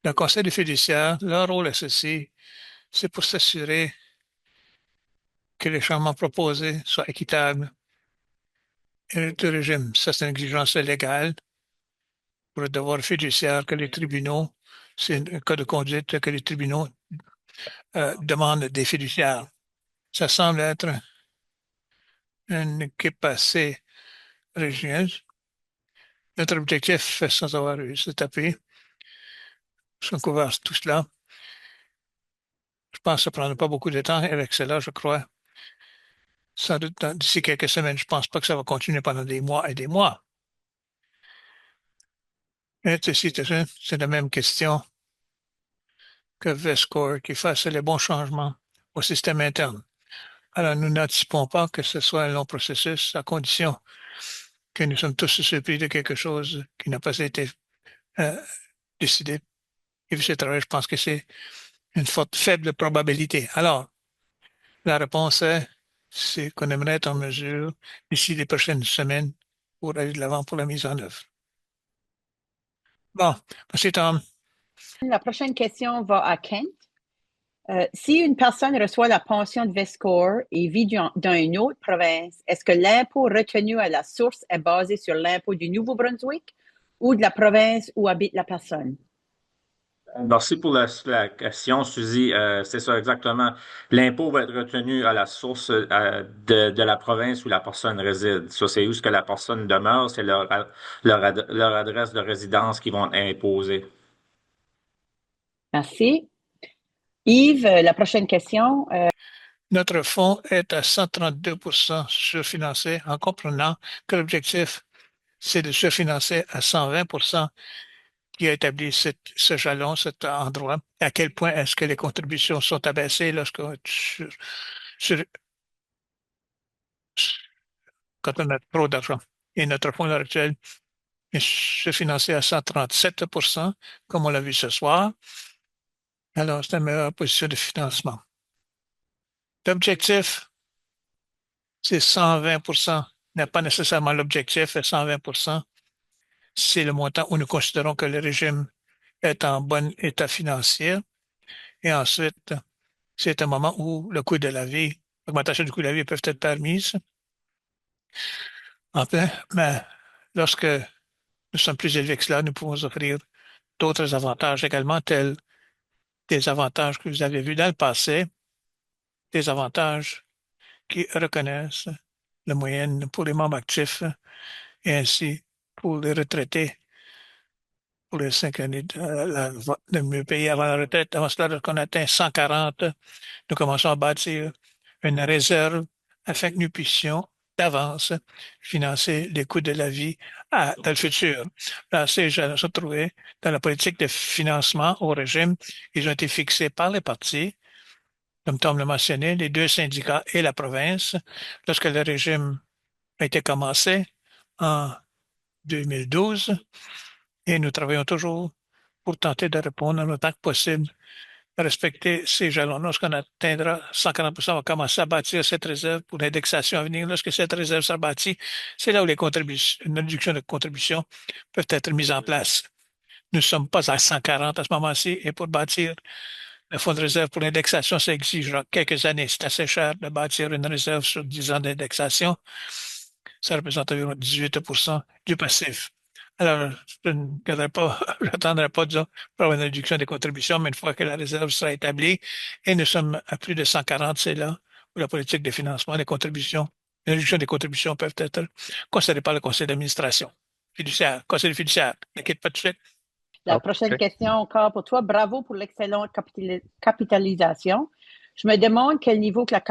Le conseil des fiduciaires, leur rôle est ceci, c'est pour s'assurer que les changements proposés soient équitables et le régime. Ça, c'est une exigence légale pour le devoir fiduciaire que les tribunaux, c'est un cas de conduite que les tribunaux demandent des fiduciaires. Ça semble être une équipe assez religieuse. Notre objectif, sans avoir eu cet appui, sans couvert tout cela, je pense que ça ne prendra pas beaucoup de temps. Avec cela, je crois, sans doute d'ici quelques semaines, je ne pense pas que ça va continuer pendant des mois et des mois. Et c'est la même question que VESCOR, qui fasse les bons changements au système interne. Alors, nous n'anticipons pas que ce soit un long processus, à condition que nous sommes tous surpris de quelque chose qui n'a pas été décidé. Et vu ce travail, je pense que c'est une faible probabilité. Alors, la réponse est, c'est qu'on aimerait être en mesure, d'ici les prochaines semaines, pour aller de l'avant pour la mise en œuvre. Bon, merci Tom. La prochaine question va à Kent. Si une personne reçoit la pension de VSCORE et vit dans une autre province, est-ce que l'impôt retenu à la source est basé sur l'impôt du Nouveau-Brunswick ou de la province où habite la personne? Merci pour la question, Suzy. C'est ça exactement. L'impôt va être retenu à la source de la province où la personne réside. Ça, c'est où ce que la personne demeure, c'est leur adresse de résidence qui vont être imposées. Merci. Yves, la prochaine question. Notre fonds est à 132% surfinancé en comprenant que l'objectif, c'est de surfinancer à 120%. Qui a établi ce jalon, cet endroit? À quel point est-ce que les contributions sont abaissées sur- quand on a trop d'argent? Et notre fonds actuel est surfinancé à 137%, comme on l'a vu ce soir. Alors, c'est une meilleure position de financement. L'objectif, c'est 120%. N'est pas nécessairement l'objectif, c'est 120%. C'est le montant où nous considérons que le régime est en bon état financier. Et ensuite, c'est un moment où le coût de la vie, l'augmentation du coût de la vie peuvent être permises. Enfin, mais lorsque nous sommes plus élevés que cela, nous pouvons offrir d'autres avantages également, tels des avantages que vous avez vus dans le passé, des avantages qui reconnaissent la moyenne pour les membres actifs et ainsi pour les retraités, pour les 5 années de mieux payer avant la retraite. Avant cela, lorsqu'on atteint 140, nous commençons à bâtir une réserve afin que nous puissions d'avance financer les coûts de la vie dans le futur. Là, ces gens se trouvaient dans la politique de financement au régime. Ils ont été fixés par les partis, comme Tom l'a mentionné, les deux syndicats et la province. Lorsque le régime a été commencé en 2012, et nous travaillons toujours pour tenter de répondre en autant que possible respecter ces jalons. Lorsqu'on atteindra 140%, on va commencer à bâtir cette réserve pour l'indexation à venir. Lorsque cette réserve sera bâtie, c'est là où une réduction de contributions peuvent être mises en place. Nous ne sommes pas à 140 à ce moment-ci et pour bâtir le fonds de réserve pour l'indexation, ça exigera quelques années. C'est assez cher de bâtir une réserve sur 10 ans d'indexation. Ça représente environ 18% du passif. Alors, je n'attendrai pas, disons, pour avoir une réduction des contributions, mais une fois que la réserve sera établie et nous sommes à plus de 140, c'est là où la politique de financement des contributions, la réduction des contributions peuvent être considérées par le conseil d'administration. Fiduciaire, conseil fiduciaire, n'inquiète pas tout de suite. La prochaine question encore pour toi. Bravo pour l'excellente capitalisation. Je me demande quel niveau que la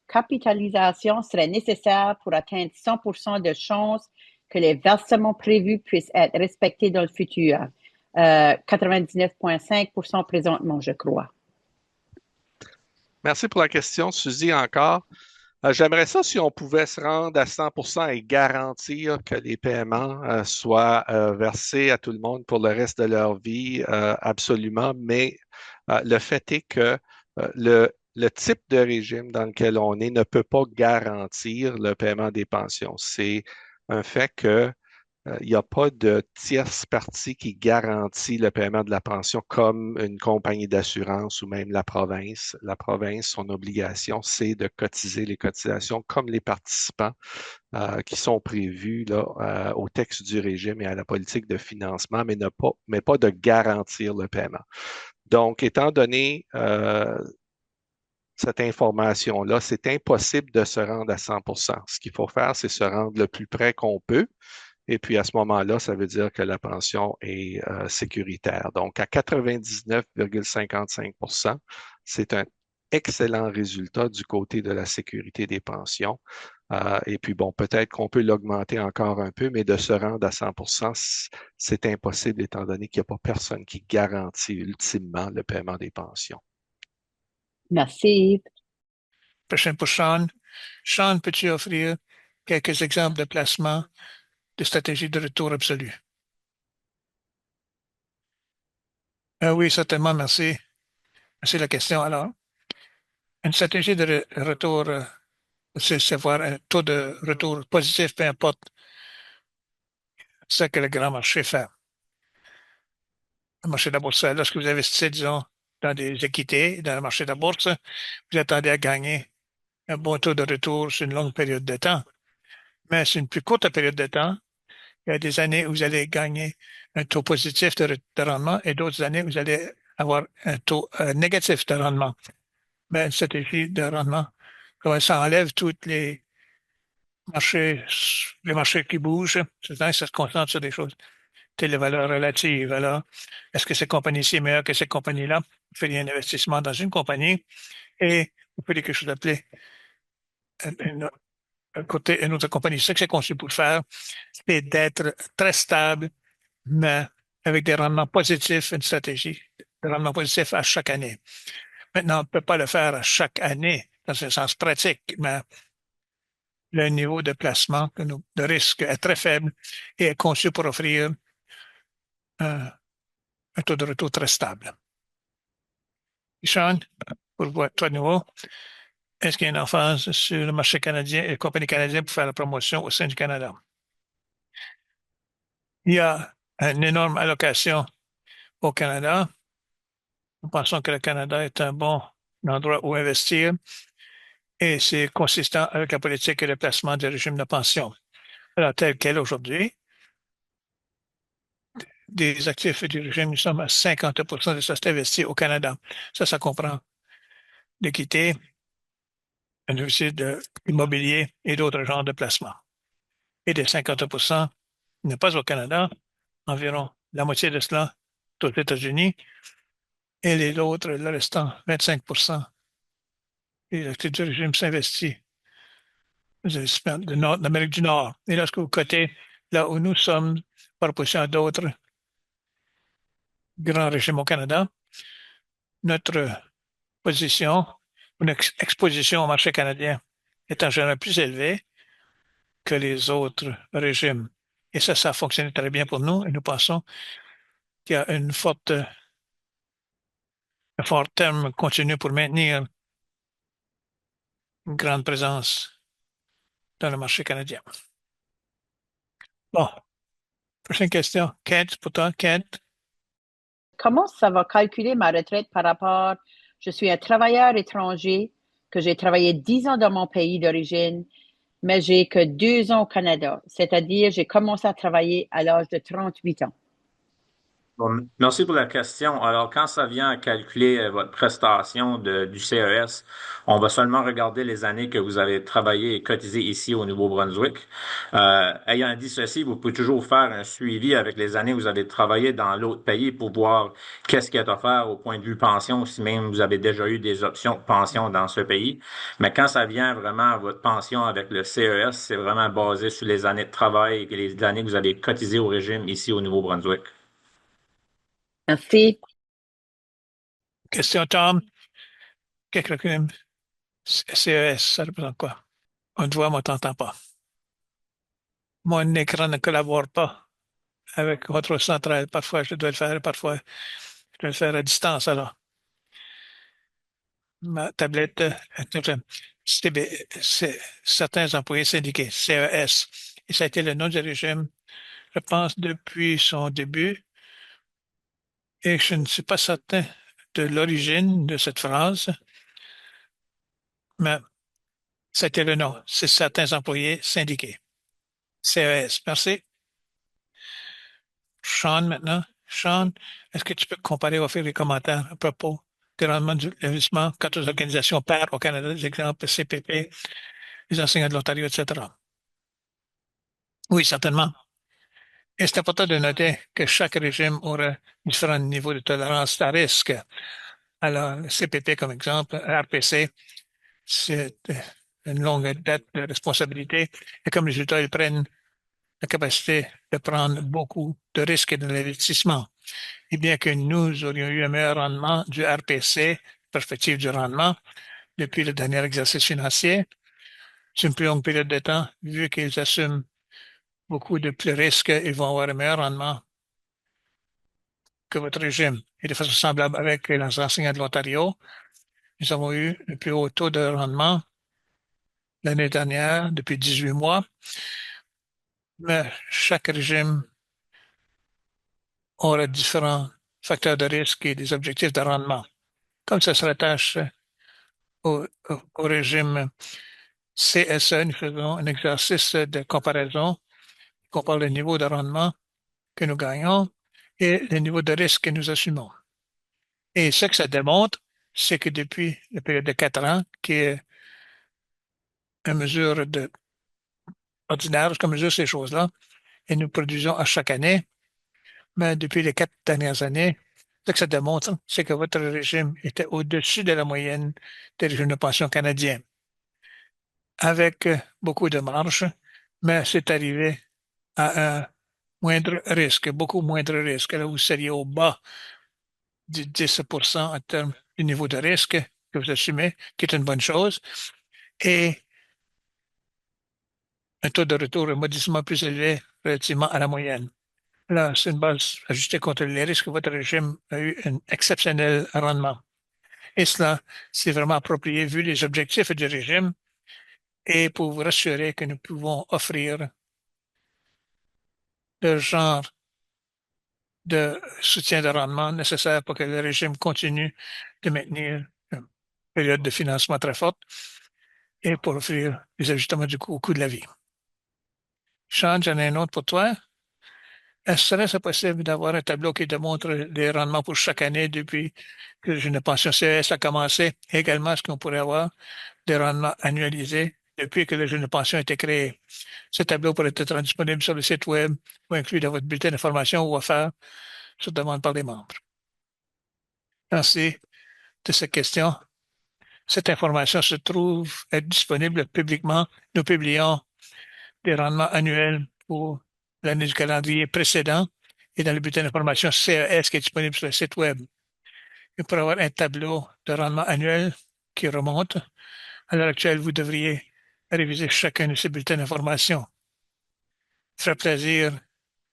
capitalisation serait nécessaire pour atteindre 100% de chances que les versements prévus puissent être respectés dans le futur. 99,5% présentement, je crois. Merci pour la question, Suzy, encore. J'aimerais ça si on pouvait se rendre à 100% et garantir que les paiements soient versés à tout le monde pour le reste de leur vie, absolument. Mais le fait est que le type de régime dans lequel on est ne peut pas garantir le paiement des pensions. C'est un fait que il n'y a pas de tierce partie qui garantit le paiement de la pension comme une compagnie d'assurance ou même la province. La province, son obligation, c'est de cotiser les cotisations comme les participants qui sont prévus là, au texte du régime et à la politique de financement, mais pas de garantir le paiement. Donc, étant donné cette information-là, c'est impossible de se rendre à 100%. Ce qu'il faut faire, c'est se rendre le plus près qu'on peut. Et puis à ce moment-là, ça veut dire que la pension est sécuritaire. Donc à 99,55%, c'est un excellent résultat du côté de la sécurité des pensions. Et puis bon, peut-être qu'on peut l'augmenter encore un peu, mais de se rendre à 100%, c'est impossible étant donné qu'il n'y a pas personne qui garantit ultimement le paiement des pensions. Merci. Prochain pour Sean. Sean, peux-tu offrir quelques exemples de placement de stratégie de retour absolu? Oui, certainement, merci. Merci de la question. Alors, une stratégie de retour, c'est voir un taux de retour positif, peu importe ce que le grand marché fait. Le marché de la bourse, lorsque vous investissez, disons, dans des équités, dans le marché de la bourse, vous attendez à gagner un bon taux de retour sur une longue période de temps. Mais sur une plus courte période de temps, il y a des années où vous allez gagner un taux positif de rendement et d'autres années où vous allez avoir un taux négatif de rendement. Mais une stratégie de rendement, ça enlève toutes les marchés qui bougent. C'est-à-dire que ça se concentre sur des choses. Telle valeur relative. Alors, est-ce que cette compagnie-ci est meilleure que cette compagnie-là? Vous faites un investissement dans une compagnie et vous faites quelque chose d'appelé une, une autre compagnie. Ce que c'est conçu pour faire, c'est d'être très stable, mais avec des rendements positifs, une stratégie de rendement positif à chaque année. Maintenant, on ne peut pas le faire à chaque année dans un sens pratique, mais le niveau de placement, de risque est très faible et est conçu pour offrir un taux de retour très stable. Sean, pour toi de nouveau, est-ce qu'il y a une emphase sur le marché canadien et les compagnies canadiennes pour faire la promotion au sein du Canada? Il y a une énorme allocation au Canada. Nous pensons que le Canada est un bon endroit où investir et c'est consistant avec la politique et le placement des régimes de pension. Alors, tel quel aujourd'hui, des actifs du régime, nous sommes à 50% de ça, c'est investi au Canada. Ça comprend l'équité, un dossier d'immobilier et d'autres genres de placements. Et des 50% n'est pas au Canada, environ la moitié de cela aux États-Unis, et les autres, le restant, 25%, et l'actif du régime s'investit d'Amérique du Nord. Et lorsque vous cotez là où nous sommes, par opposition à d'autres grands régimes au Canada, notre position, notre exposition au marché canadien est en général plus élevée que les autres régimes. Et ça a fonctionné très bien pour nous et nous pensons qu'il y a un fort terme continu pour maintenir une grande présence dans le marché canadien. Bon, prochaine question. Kent, pour toi, Kent. Comment ça va calculer ma retraite par rapport, je suis un travailleur étranger, que j'ai travaillé 10 ans dans mon pays d'origine, mais j'ai que 2 ans au Canada, c'est-à-dire j'ai commencé à travailler à l'âge de 38 ans. Bon, merci pour la question. Alors, quand ça vient à calculer votre prestation du CES, on va seulement regarder les années que vous avez travaillé et cotisé ici au Nouveau-Brunswick. Ayant dit ceci, vous pouvez toujours faire un suivi avec les années où vous avez travaillé dans l'autre pays pour voir qu'est-ce qui est offert au point de vue pension, si même vous avez déjà eu des options de pension dans ce pays. Mais quand ça vient vraiment à votre pension avec le CES, c'est vraiment basé sur les années de travail et les années que vous avez cotisé au régime ici au Nouveau-Brunswick. Merci. Question, Tom. Quelqu'un, CES, ça représente quoi? On te voit, moi, on t'entend pas. Mon écran ne collabore pas avec votre centrale. Parfois, je dois le faire, parfois, je dois le faire à distance, alors. Ma tablette, c'est certains employés syndiqués, CES. Et ça a été le nom du régime, je pense, depuis son début. Et je ne suis pas certain de l'origine de cette phrase, mais ça a été le nom. C'est certains employés syndiqués. CES. Merci. Sean, maintenant. Sean, est-ce que tu peux comparer ou faire des commentaires à propos des rendements de l'investissement quant aux organisations paires au Canada, des exemples CPP, les enseignants de l'Ontario, etc.? Oui, certainement. Et c'est important de noter que chaque régime aura différents niveaux de tolérance à risque. Alors, le CPP, comme exemple, RPC, c'est une longue dette de responsabilité. Et comme résultat, ils prennent la capacité de prendre beaucoup de risques de l'investissement. Et bien que nous aurions eu un meilleur rendement du RPC, perspective du rendement, depuis le dernier exercice financier, sur une plus longue période de temps, vu qu'ils assument beaucoup de plus risques, ils vont avoir un meilleur rendement que votre régime. Et de façon semblable avec les enseignants de l'Ontario, nous avons eu le plus haut taux de rendement l'année dernière, depuis 18 mois, mais chaque régime aura différents facteurs de risque et des objectifs de rendement. comme ça se rattache au régime CSE, nous faisons un exercice de comparaison, on compare le niveau de rendement que nous gagnons et le niveau de risque que nous assumons. Et ce que ça démontre, c'est que depuis la période de 4 ans, qui est une mesure ordinaire, qu'on mesure ces choses-là, et nous produisons à chaque année, mais depuis les 4 dernières années, ce que ça démontre, c'est que votre régime était au-dessus de la moyenne des régimes de pension canadiens, avec beaucoup de marge, mais c'est arrivé à un moindre risque, beaucoup moindre risque. Là, vous seriez au bas du 10% en termes du niveau de risque que vous assumez, qui est une bonne chose, et un taux de retour modestement plus élevé relativement à la moyenne. Là, c'est une base ajustée contre les risques. Votre régime a eu un exceptionnel rendement. Et cela, c'est vraiment approprié vu les objectifs du régime et pour vous rassurer que nous pouvons offrir le genre de soutien de rendement nécessaire pour que le régime continue de maintenir une période de financement très forte et pour offrir des ajustements au coût de la vie. Sean, j'en ai un autre pour toi. Est-ce que serait possible d'avoir un tableau qui démontre les rendements pour chaque année depuis que une pension CES a commencé? Également, est-ce qu'on pourrait avoir des rendements annualisés depuis que le jeune pension a été créé? Ce tableau pourrait être disponible sur le site Web ou inclus dans votre bulletin d'information ou offert sur demande par les membres. Merci de cette question. Cette information se trouve être disponible publiquement. Nous publions des rendements annuels pour l'année du calendrier précédent et dans le bulletin d'information CES qui est disponible sur le site Web. Et pour avoir un tableau de rendement annuel qui remonte, à l'heure actuelle, vous devriez réviser chacun de ces bulletins d'information. Il ferait plaisir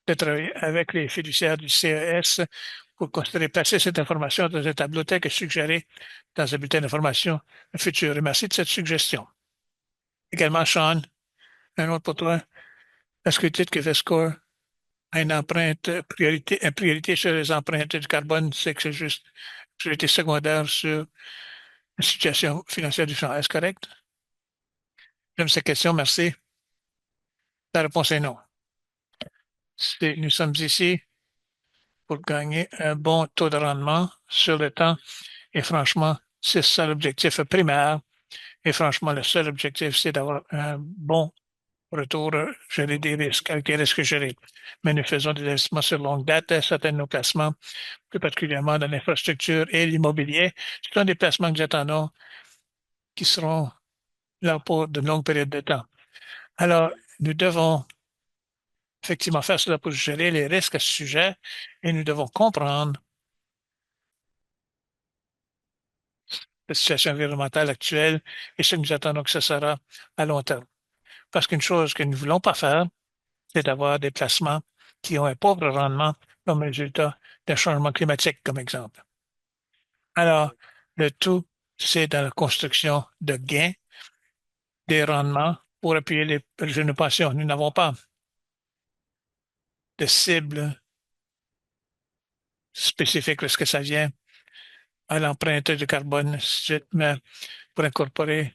de travailler avec les fiduciaires du CES pour considérer placer cette information dans un tableau tel que suggéré dans un bulletin d'information futur. Et merci de cette suggestion. Également, Sean, un autre pour toi. Est-ce que tu dis que Vescore a une priorité sur les empreintes du carbone, c'est que c'est juste une priorité secondaire sur la situation financière du champ? Est-ce correct? J'aime cette question, merci. La réponse est non. Nous sommes ici pour gagner un bon taux de rendement sur le temps et franchement, c'est ça l'objectif primaire. Et franchement, le seul objectif, c'est d'avoir un bon retour gérer des risques, avec des risques gérés. Mais nous faisons des investissements sur longue date, certains de nos placements, plus particulièrement dans l'infrastructure et l'immobilier. Ce sont des placements que j'attends qui seront là pour de longues périodes de temps. Alors, nous devons effectivement faire cela pour gérer les risques à ce sujet et nous devons comprendre la situation environnementale actuelle et ce que nous attendons que ce sera à long terme. Parce qu'une chose que nous ne voulons pas faire, c'est d'avoir des placements qui ont un pauvre rendement comme résultat d'un changement climatique, comme exemple. Alors, le tout, c'est dans la construction de gains, des rendements pour appuyer les régimes de pension. Nous n'avons pas de cible spécifique lorsque ça vient à l'empreinte de carbone, mais pour incorporer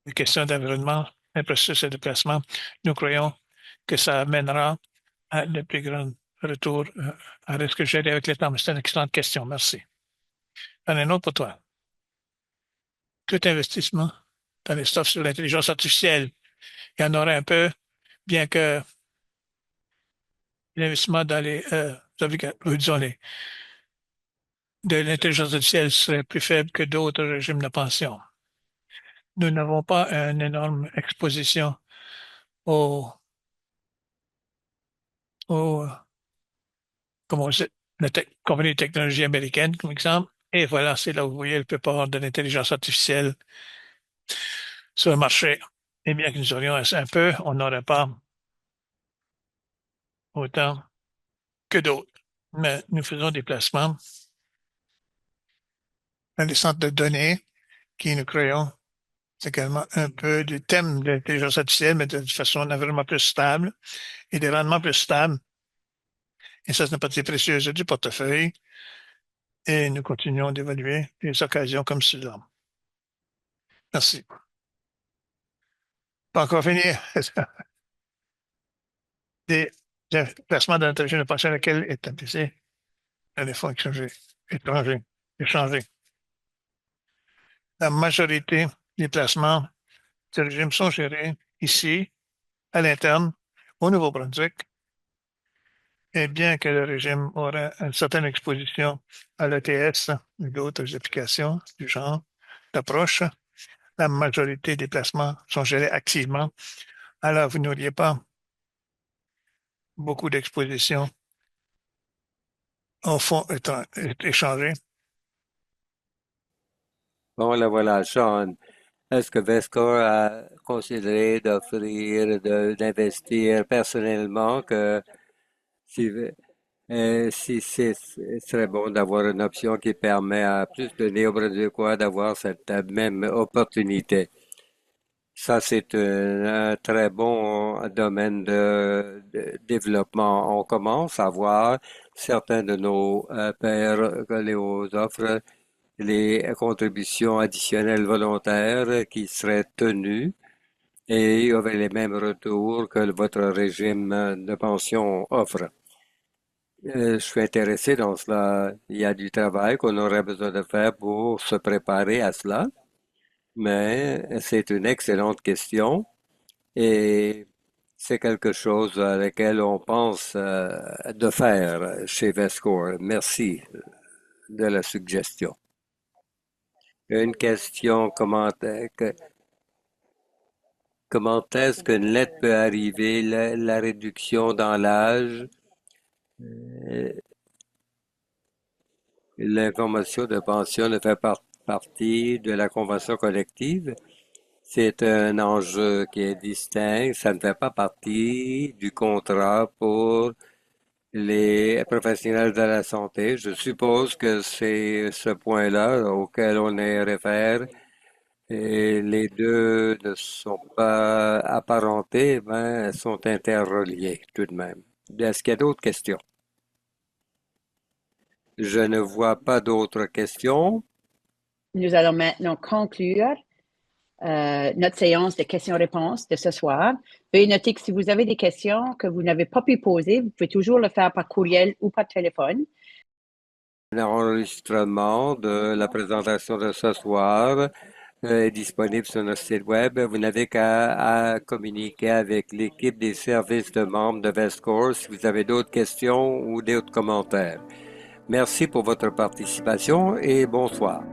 les questions d'environnement, un processus de placement, nous croyons que ça amènera à de plus grands retours à risque géré avec les temps. C'est une excellente question. Merci. J'en ai un autre pour toi. Tout investissement dans les stocks sur l'intelligence artificielle, il y en aurait un peu, bien que l'investissement dans de l'intelligence artificielle serait plus faible que d'autres régimes de pension. Nous n'avons pas une énorme exposition aux la compagnie de technologie américaine, comme exemple. Et voilà, c'est là où vous voyez le plupart de l'intelligence artificielle sur le marché. Et bien que nous aurions un peu, on n'aurait pas autant que d'autres. Mais nous faisons des placements dans les centres de données qui, nous croyons, c'est également un peu du thème de l'intelligence artificielle, mais de façon vraiment plus stable et des rendements plus stables. Et ça, c'est une partie précieuse du portefeuille. et nous continuons d'évaluer les occasions comme cela. Merci. Pas encore fini. Des placements d'intelligence artificielle auxquels est impliqué les fonds échangés. La majorité des placements de régime sont gérés ici, à l'interne, au Nouveau-Brunswick. Et bien que le régime aurait une certaine exposition à l'ETS ou d'autres applications du genre d'approche, la majorité des placements sont gérés activement. Alors, vous n'auriez pas beaucoup d'exposition aux fonds échangés. Bon, là voilà, Sean. Est-ce que Vescore a considéré d'offrir, d'investir personnellement que si, ce serait bon d'avoir une option qui permet à plus de Néo-Brunswickois d'avoir cette même opportunité? Ça, c'est un très bon domaine de développement. On commence à voir certains de nos pairs que les offrent les contributions additionnelles volontaires qui seraient tenues et il y aurait les mêmes retours que votre régime de pension offre. Je suis intéressé dans cela. Il y a du travail qu'on aurait besoin de faire pour se préparer à cela, mais c'est une excellente question et c'est quelque chose à laquelle on pense de faire chez Vescore. Merci de la suggestion. Une question, comment est-ce qu'une lettre peut arriver, la réduction dans l'âge, l'information de pension ne fait pas partie de la convention collective. C'est un enjeu qui est distinct. Ça ne fait pas partie du contrat pour les professionnels de la santé. Je suppose que c'est ce point-là auquel on est réfère. Et les deux ne sont pas apparentés, mais sont interreliés tout de même. Est-ce qu'il y a d'autres questions? Je ne vois pas d'autres questions. Nous allons maintenant conclure notre séance de questions-réponses de ce soir. Veuillez noter que si vous avez des questions que vous n'avez pas pu poser, vous pouvez toujours le faire par courriel ou par téléphone. L'enregistrement de la présentation de ce soir est disponible sur notre site web. Vous n'avez qu'à communiquer avec l'équipe des services de membres de Vescore si vous avez d'autres questions ou d'autres commentaires. Merci pour votre participation et bonsoir.